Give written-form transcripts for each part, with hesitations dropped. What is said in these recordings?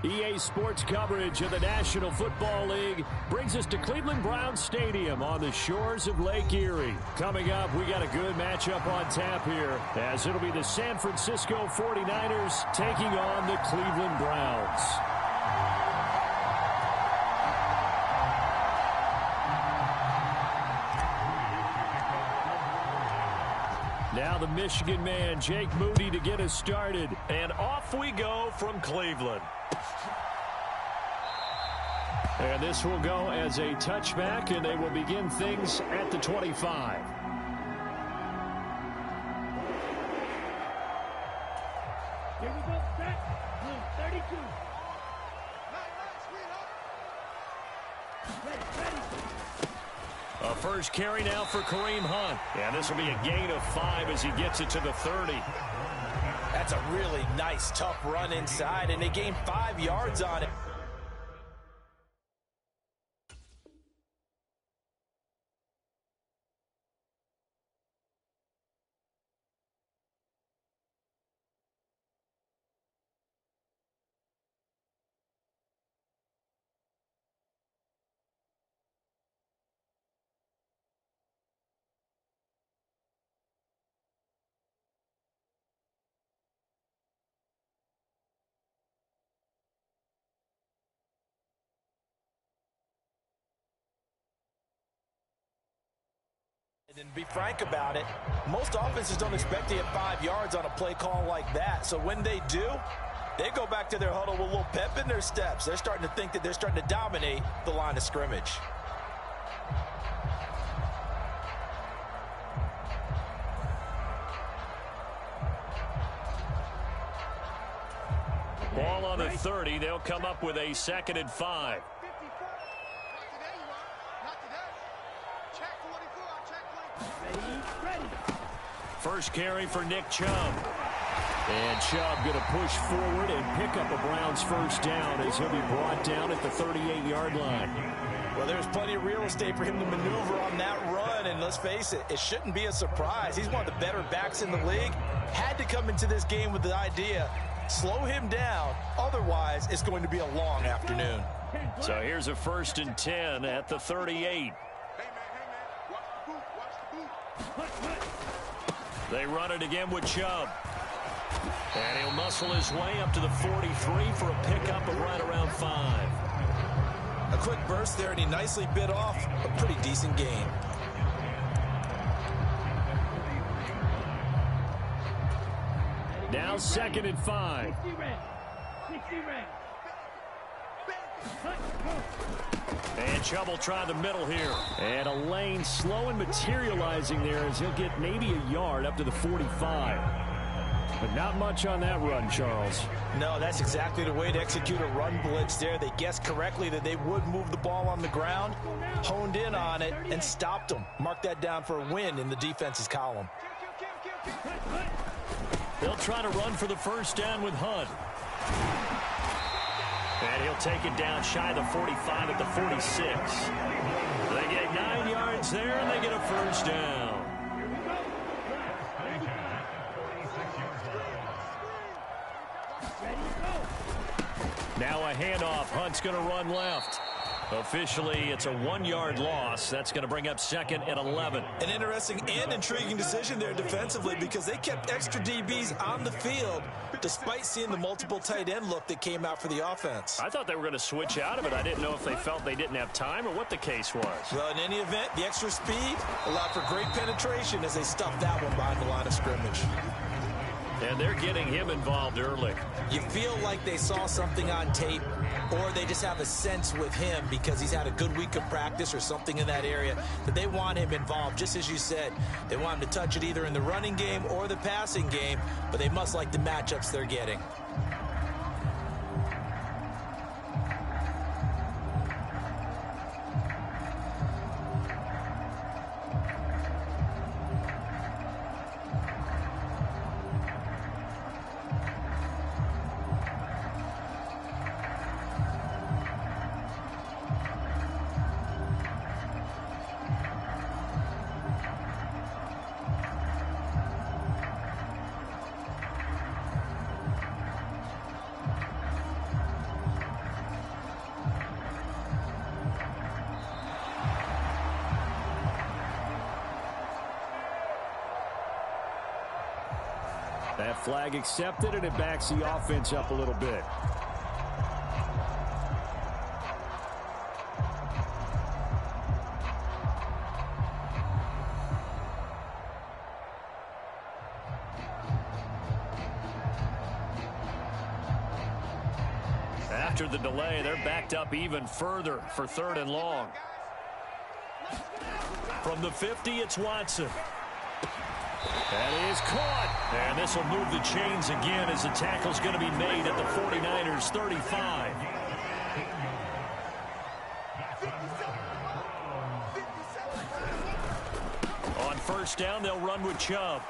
EA Sports coverage of the National Football League brings us to Cleveland Browns Stadium on the shores of Lake Erie. Coming up, we got a good matchup on tap here, as it'll be the San Francisco 49ers taking on the Cleveland Browns. Now the Michigan man, Jake Moody, to get us started. And off we go from Cleveland. And this will go as a touchback, and they will begin things at the 25. Here we go, set, 32. A first carry now for Kareem Hunt. And this will be a gain of 5 as he gets it to the 30. That's a really nice, tough run inside, and they gained 5 yards on it. And be frank about it, most offenses don't expect to get 5 yards on a play call like that. So when they do, they go back to their huddle with a little pep in their steps. They're starting to think that they're starting to dominate the line of scrimmage. Ball on the 30. They'll come up with a 2nd and 5. First carry for Nick Chubb. And Chubb going to push forward and pick up a Browns first down as he'll be brought down at the 38-yard line. Well, there's plenty of real estate for him to maneuver on that run, and let's face it, it shouldn't be a surprise. He's one of the better backs in the league. Had to come into this game with the idea, slow him down, otherwise it's going to be a long afternoon. So here's a 1st and 10 at the 38. They run it again with Chubb. And he'll muscle his way up to the 43 for a pickup of right around 5. A quick burst there, and he nicely bit off a pretty decent gain. Now 2nd and 5. And Chubb will try the middle here. And a lane slow and materializing there as he'll get maybe a yard up to the 45. But not much on that run, Charles. No, that's exactly the way to execute a run blitz there. They guessed correctly that they would move the ball on the ground, honed in on it, and stopped them. Mark that down for a win in the defense's column. They'll try to run for the first down with Hunt. And he'll take it down shy of the 45 at the 46. They get 9 yards there, and they get a first down. Now a handoff. Hunt's going to run left. Officially, it's a 1-yard loss. That's going to bring up 2nd and 11. An interesting and intriguing decision there defensively, because they kept extra DBs on the field despite seeing the multiple tight end look that came out for the offense. I thought they were going to switch out of it. I didn't know if they felt they didn't have time or what the case was. Well, in any event, the extra speed allowed for great penetration as they stuffed that one behind the line of scrimmage. And they're getting him involved early. You feel like they saw something on tape, or they just have a sense with him because he's had a good week of practice or something in that area that they want him involved. Just as you said, they want him to touch it either in the running game or the passing game, but they must like the matchups they're getting. That flag accepted, and it backs the offense up a little bit. After the delay, they're backed up even further for 3rd and long. From the 50, it's Watson. That is caught. And this will move the chains again as the tackle's going to be made at the 49ers 35. On 1st down, they'll run with Chubb.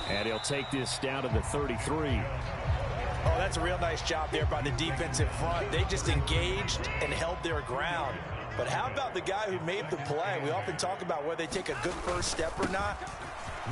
And he'll take this down to the 33. Oh, that's a real nice job there by the defensive front. They just engaged and held their ground. But how about the guy who made the play? We often talk about whether they take a good first step or not.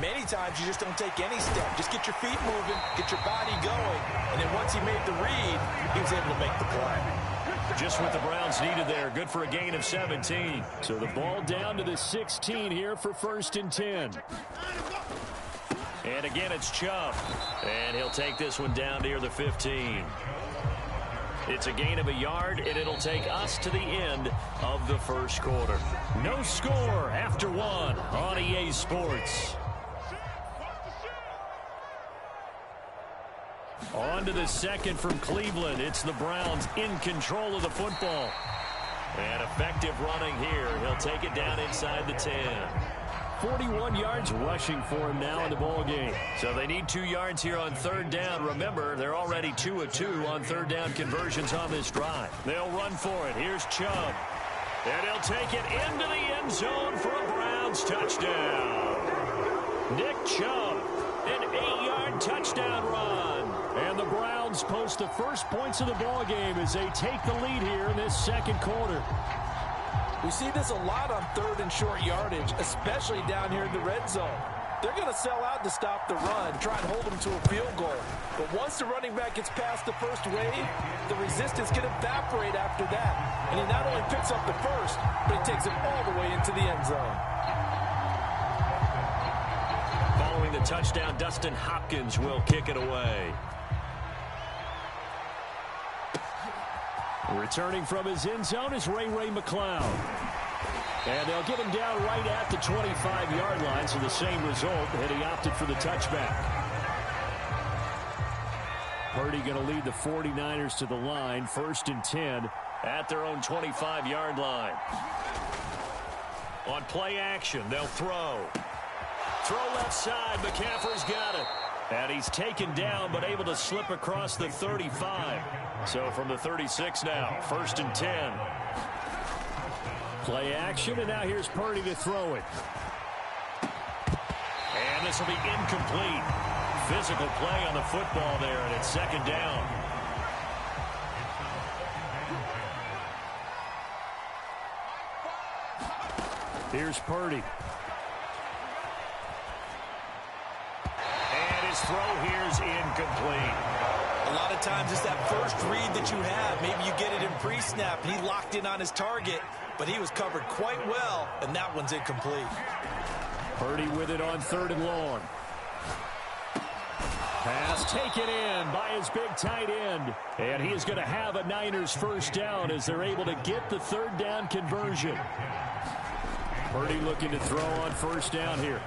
Many times you just don't take any step. Just get your feet moving, get your body going, and then once he made the read, he was able to make the play. Just what the Browns needed there. Good for a gain of 17. So the ball down to the 16 here for 1st and 10. And again, it's Chubb. And he'll take this one down near the 15. It's a gain of a yard, and it'll take us to the end of the 1st quarter. No score after 1 on EA Sports. On to the 2nd from Cleveland. It's the Browns in control of the football. And effective running here. He'll take it down inside the 10. 41 yards rushing for him now in the ball game. So they need 2 yards here on 3rd down. Remember, they're already 2 of 2 on 3rd down conversions on this drive. They'll run for it. Here's Chubb. And he'll take it into the end zone for a Browns touchdown. Nick Chubb, an 8-yard touchdown run. And the Browns post the first points of the ball game as they take the lead here in this 2nd quarter. We see this a lot on 3rd and short yardage, especially down here in the red zone. They're going to sell out to stop the run, try and hold them to a field goal. But once the running back gets past the first wave, the resistance can evaporate after that. And he not only picks up the first, but he takes it all the way into the end zone. Following the touchdown, Dustin Hopkins will kick it away. Returning from his end zone is Ray McCloud. And they'll get him down right at the 25-yard line, so the same result, and he opted for the touchback. Purdy going to lead the 49ers to the line, 1st and 10 at their own 25-yard line. On play action, they'll throw. Throw left side, McCaffrey's got it. And he's taken down, but able to slip across the 35. So from the 36 now, 1st and 10. Play action, and now here's Purdy to throw it. And this will be incomplete. Physical play on the football there, and it's 2nd down. Here's Purdy. And his throw here's incomplete. A lot of times it's that first read that you have. Maybe you get it in pre-snap, and he locked in on his target, but he was covered quite well, and that one's incomplete. Purdy with it on 3rd and long. Pass taken in by his big tight end. And he is going to have a Niners 1st down as they're able to get the 3rd down conversion. Purdy looking to throw on 1st down here.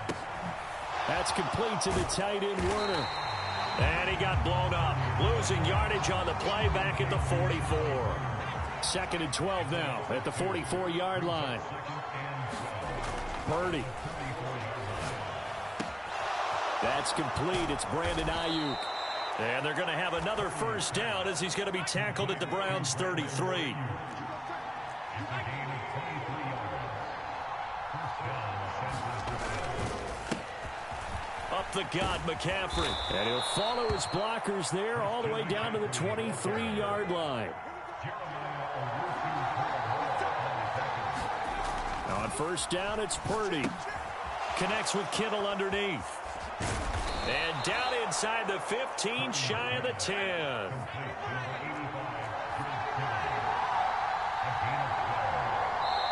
That's complete to the tight end, Werner. And he got blown up. Losing yardage on the play back at the 44. 2nd and 12 now at the 44-yard line. Purdy. That's complete. It's Brandon Ayuk. And they're going to have another 1st down as he's going to be tackled at the Browns' 33. Up the gut, McCaffrey. And he'll follow his blockers there all the way down to the 23-yard line. On 1st down, it's Purdy. Connects with Kittle underneath. And down inside the 15, shy of the 10.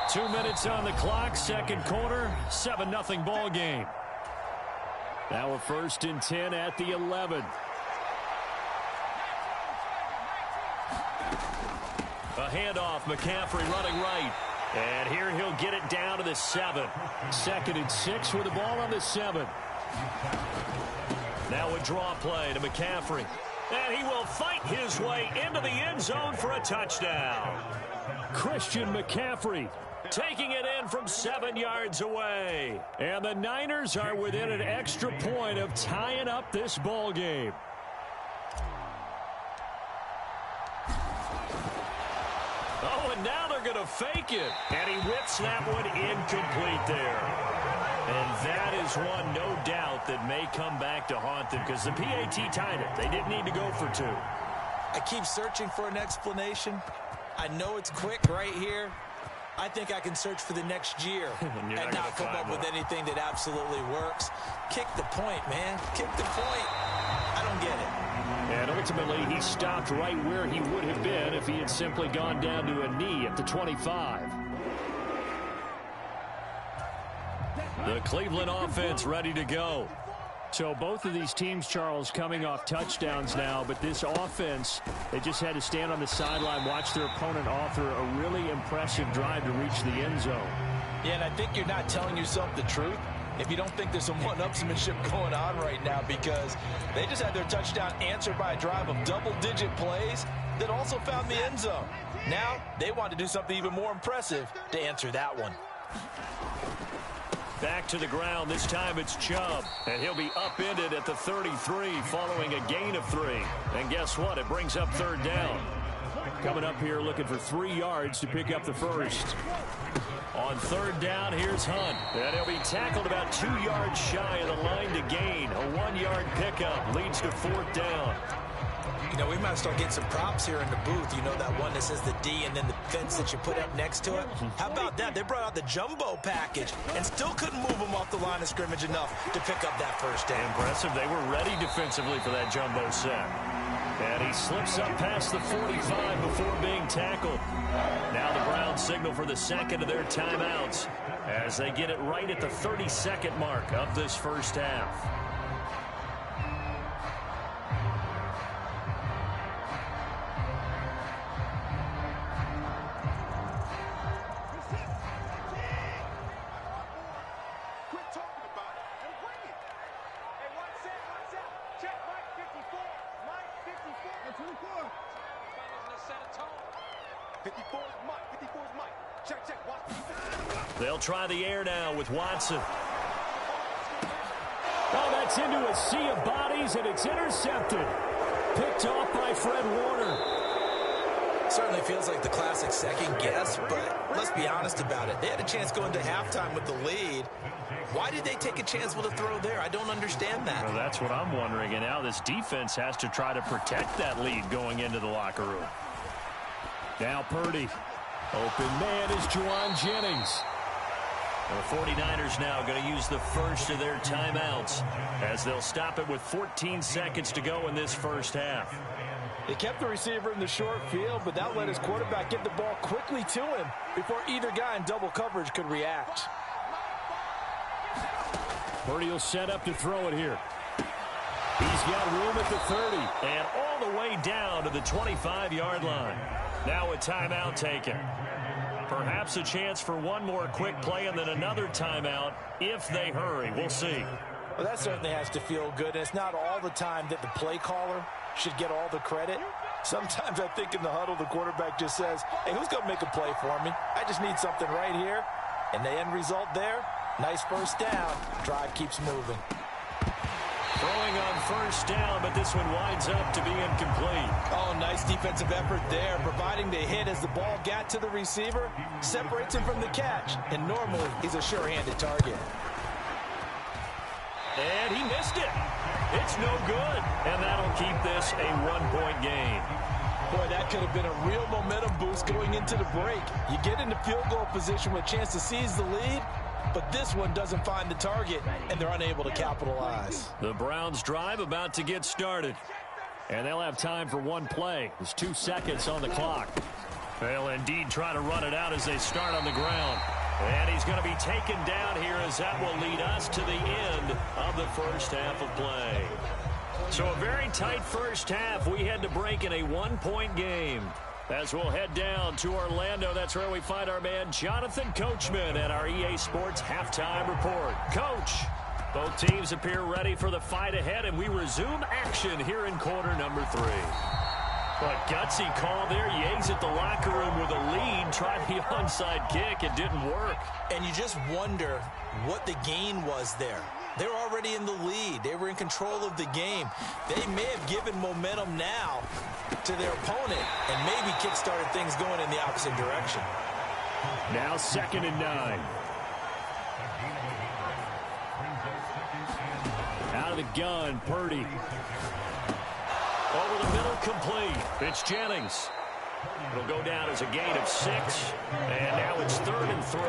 Two minutes on the clock, 2nd quarter, 7-0 ball game. Now a 1st and 10 at the 11. A handoff, McCaffrey running right. And here he'll get it down to the 7. 2nd and 6 with the ball on the 7. Now a draw play to McCaffrey. And he will fight his way into the end zone for a touchdown. Christian McCaffrey taking it in from 7 yards away. And the Niners are within an extra point of tying up this ball game. Oh, and now they're going to fake it. And he whips that one incomplete there. And that is one, no doubt, that may come back to haunt them because the PAT tied it. They didn't need to go for 2. I keep searching for an explanation. I know it's quick right here. I think I can search for the next year and not come up with anything that absolutely works. Kick the point, man. Kick the point. I don't get it. And ultimately, he stopped right where he would have been if he had simply gone down to a knee at the 25. The Cleveland offense ready to go. So both of these teams, Charles, coming off touchdowns now, but this offense, they just had to stand on the sideline, watch their opponent author a really impressive drive to reach the end zone. Yeah, and I think you're not telling yourself the truth if you don't think there's some one-upsmanship going on right now, because they just had their touchdown answered by a drive of double-digit plays that also found the end zone. Now they want to do something even more impressive to answer that one. Back to the ground. This time it's Chubb. And he'll be upended at the 33 following a gain of 3. And guess what? It brings up 3rd down. Coming up here looking for 3 yards to pick up the first. On 3rd down, here's Hunt. And he'll be tackled about 2 yards shy of the line to gain. A 1-yard pickup leads to 4th down. You know, we might start getting some props here in the booth. You know, that one that says the D and then the fence that you put up next to it? How about that? They brought out the jumbo package and still couldn't move them off the line of scrimmage enough to pick up that first down. Impressive. They were ready defensively for that jumbo set. And he slips up past the 45 before being tackled. Now the Browns signal for the 2nd of their timeouts as they get it right at the 32nd mark of this first half. They'll try the air now with Watson. Oh, that's into a sea of bodies, and it's intercepted. Picked off by Fred Warner. Certainly feels like the classic second guess, but let's be honest about it. They had a chance going to halftime with the lead. Why did they take a chance with a throw there? I don't understand that. Well, that's what I'm wondering, and now this defense has to try to protect that lead going into the locker room. Now Purdy. Open man is Juwan Jennings. The 49ers now going to use the first of their timeouts as they'll stop it with 14 seconds to go in this first half. They kept the receiver in the short field, but that let his quarterback get the ball quickly to him before either guy in double coverage could react. Purdy will set up to throw it here. He's got room at the 30 and all the way down to the 25-yard line. Now a timeout taken. Perhaps a chance for one more quick play and then another timeout if they hurry. We'll see. Well, that certainly has to feel good. And it's not all the time that the play caller should get all the credit. Sometimes I think in the huddle the quarterback just says, hey, who's going to make a play for me? I just need something right here. And the end result there, nice first down. Drive keeps moving. Throwing on first down, but this one winds up to be incomplete. Oh, nice defensive effort there, providing the hit as the ball got to the receiver, separates him from the catch, and normally he's a sure-handed target. And he missed it. It's no good, and that'll keep this a one-point game. Boy, that could have been a real momentum boost going into the break. You get into field goal position with a chance to seize the lead, but this one doesn't find the target, and they're unable to capitalize. The Browns drive about to get started, and they'll have time for one play. There's 2 seconds on the clock. They'll indeed try to run it out as they start on the ground. And he's going to be taken down here as that will lead us to the end of the first half of play. So a very tight first half. We had to break in a one-point game. As we'll head down to Orlando, that's where we find our man Jonathan Coachman at our EA Sports Halftime Report. Coach, both teams appear ready for the fight ahead, and we resume action here in quarter number 3. But gutsy call there. Yea's at the locker room with a lead. Tried the onside kick. It didn't work. And you just wonder what the gain was there. They're already in the lead. They were in control of the game. They may have given momentum now to their opponent and maybe kick-started things going in the opposite direction. Now 2nd and 9. Out of the gun, Purdy. Over the middle, complete. It's Jennings. It'll go down as a gain of 6. And now it's 3rd and 3.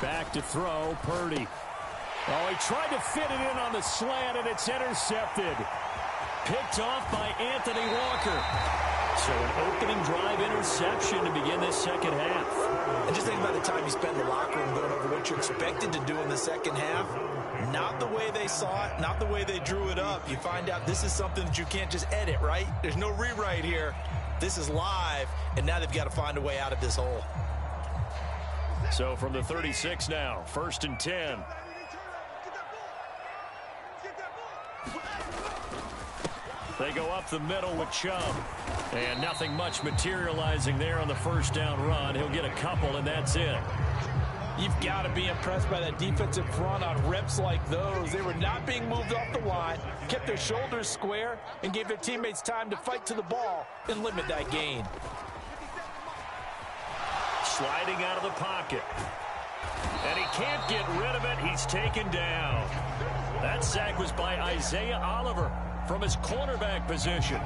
Back to throw, Purdy. Oh, he tried to fit it in on the slant, and it's intercepted. Picked off by Anthony Walker. So an opening drive interception to begin this second half. And just think about the time you spend in the locker room going over what you expected to do in the second half. Not the way they saw it, not the way they drew it up. You find out this is something that you can't just edit, right? There's no rewrite here. This is live, and now they've got to find a way out of this hole. So from the 36 now, 1st and 10. They go up the middle with Chubb. And nothing much materializing there on the first down run. He'll get a couple, and that's it. You've got to be impressed by that defensive front on reps like those. They were not being moved off the line, kept their shoulders square, and gave their teammates time to fight to the ball and limit that gain. Sliding out of the pocket. And he can't get rid of it. He's taken down. That sack was by Isaiah Oliver from his cornerback position.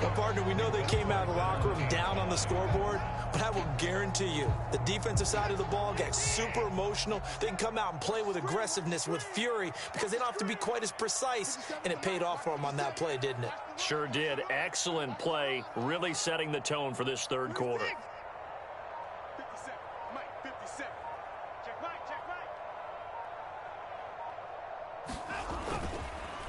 Well, partner, we know they came out of the locker room down on the scoreboard, but I will guarantee you the defensive side of the ball got super emotional. They can come out and play with aggressiveness, with fury, because they don't have to be quite as precise, and it paid off for them on that play, didn't it? Sure did. Excellent play, really setting the tone for this third quarter.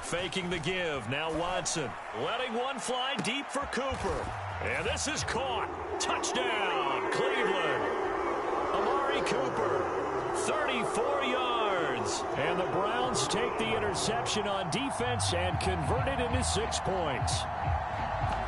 Faking the give. Now Watson. Letting one fly deep for Cooper. And this is caught. Touchdown, Cleveland. Amari Cooper. 34 yards. And the Browns take the interception on defense and convert it into 6 points.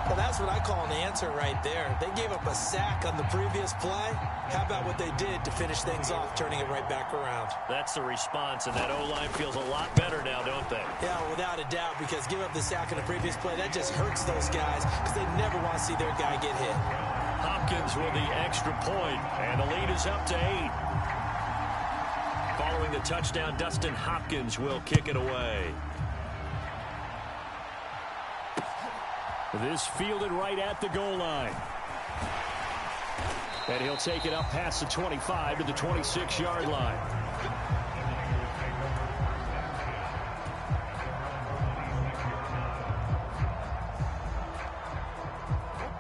Well, that's what I call an answer right there. They gave up a sack on the previous play. How about what they did to finish things off, turning it right back around? That's the response, and that O-line feels a lot better now, don't they? Yeah, without a doubt, because give up the sack on the previous play, that just hurts those guys because they never want to see their guy get hit. Hopkins with the extra point, and the lead is up to 8. Following the touchdown, Dustin Hopkins will kick it away. This fielded right at the goal line. And he'll take it up past the 25 to the 26-yard line.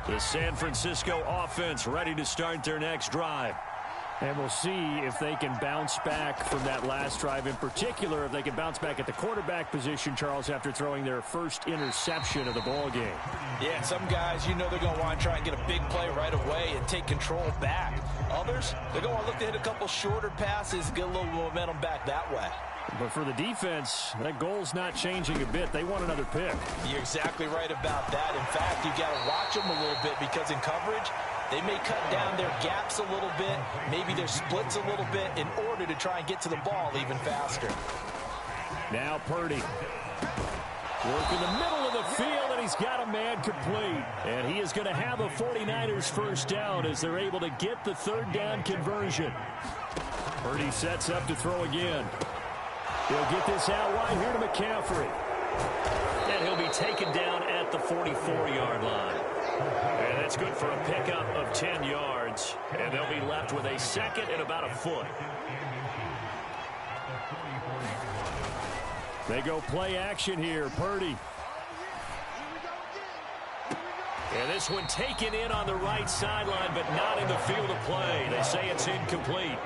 The San Francisco offense ready to start their next drive. And we'll see if they can bounce back from that last drive. In particular, if they can bounce back at the quarterback position, Charles, after throwing their first interception of the ball game. Yeah, some guys, you know they're going to want to try and get a big play right away and take control back. Others, they're going to look to hit a couple shorter passes, get a little momentum back that way. But for the defense, that goal's not changing a bit. They want another pick. You're exactly right about that. In fact, you've got to watch them a little bit because in coverage, they may cut down their gaps a little bit, maybe their splits a little bit in order to try and get to the ball even faster. Now Purdy. Working the middle of the field, and he's got a man complete. And he is going to have a 49ers first down as they're able to get the third down conversion. Purdy sets up to throw again. He'll get this out wide here to McCaffrey. And he'll be taken down at the 44-yard line. And that's good for a pickup of 10 yards. And they'll be left with a second and about a foot. They go play action here. Purdy And this one taken in on the right sideline, but not in the field of play. They say it's incomplete.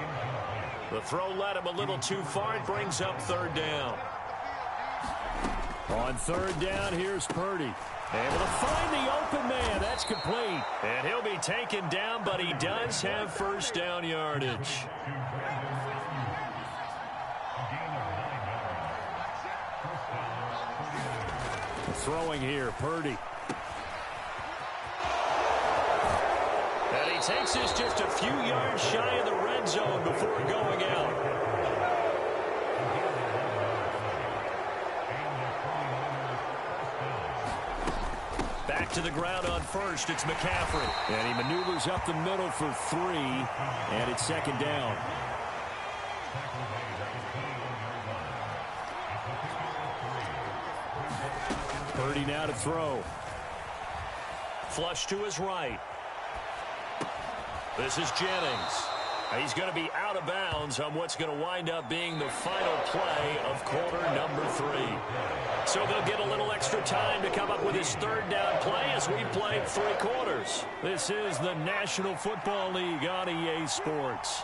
The throw led him a little too far. It brings up third down. On third down, here's Purdy. Able to find the open man. That's complete. And he'll be taken down, but he does have first down yardage. Throwing here, Purdy. And he takes this just a few yards shy of the red zone before going out. Back to the ground on first. It's McCaffrey. And he maneuvers up the middle for 3. And it's second down. Purdy now to throw. Flush to his right. This is Jennings. He's going to be out of bounds on what's going to wind up being the final play of quarter number 3. So they'll get a little extra time to come up with his third down play as we played 3 quarters. This is the National Football League on EA Sports.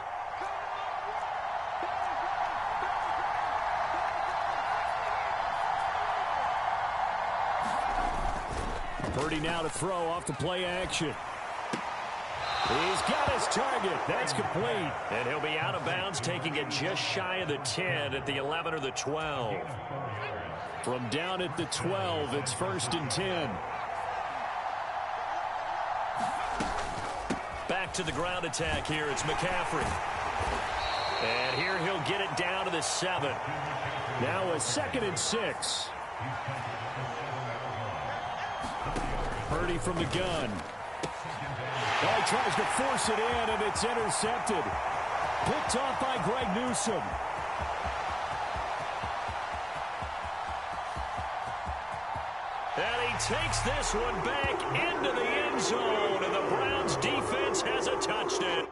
Purdy now to throw off the play action. He's got his target. That's complete. And he'll be out of bounds, taking it just shy of the 10 at the 11 or the 12. From down at the 12, it's first and 10. Back to the ground attack here. It's McCaffrey. And here he'll get it down to the 7. Now a second and 6. Purdy from the gun. Oh, he tries to force it in, and it's intercepted. Picked off by Greg Newsome. And he takes this one back into the end zone, and the Browns defense has a touchdown.